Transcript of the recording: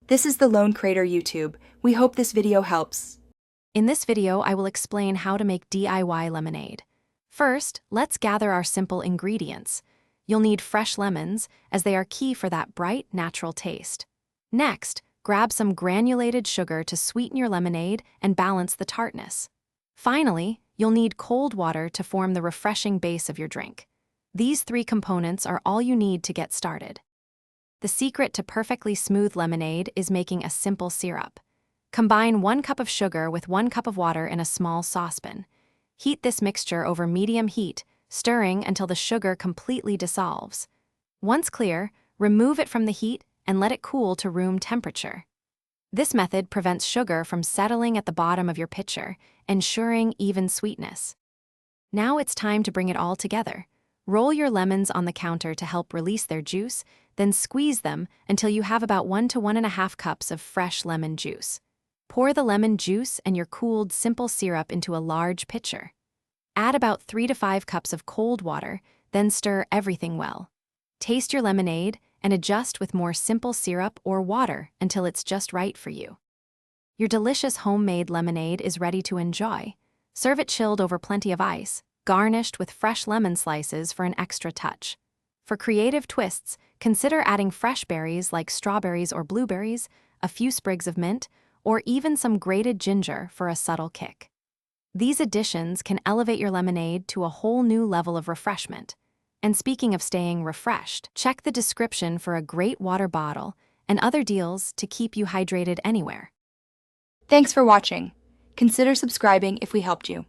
This is the Lone Crater YouTube. We hope this video helps. In this video, I will explain how to make DIY lemonade. First, let's gather our simple ingredients. You'll need fresh lemons, as they are key for that bright, natural taste. Next, grab some granulated sugar to sweeten your lemonade and balance the tartness. Finally, you'll need cold water to form the refreshing base of your drink. These three components are all you need to get started. The secret to perfectly smooth lemonade is making a simple syrup. Combine 1 cup of sugar with 1 cup of water in a small saucepan. Heat this mixture over medium heat, stirring until the sugar completely dissolves. Once clear, remove it from the heat and let it cool to room temperature. This method prevents sugar from settling at the bottom of your pitcher, ensuring even sweetness. Now it's time to bring it all together. Roll your lemons on the counter to help release their juice, then squeeze them until you have about 1 to 1.5 cups of fresh lemon juice. Pour the lemon juice and your cooled simple syrup into a large pitcher. Add about 3 to 5 cups of cold water, then stir everything well. Taste your lemonade and adjust with more simple syrup or water until it's just right for you. Your delicious homemade lemonade is ready to enjoy. Serve it chilled over plenty of ice, garnished with fresh lemon slices for an extra touch. For creative twists, consider adding fresh berries like strawberries or blueberries, a few sprigs of mint, or even some grated ginger for a subtle kick. These additions can elevate your lemonade to a whole new level of refreshment. And speaking of staying refreshed, check the description for a great water bottle and other deals to keep you hydrated anywhere. Thanks for watching. Consider subscribing if we helped you.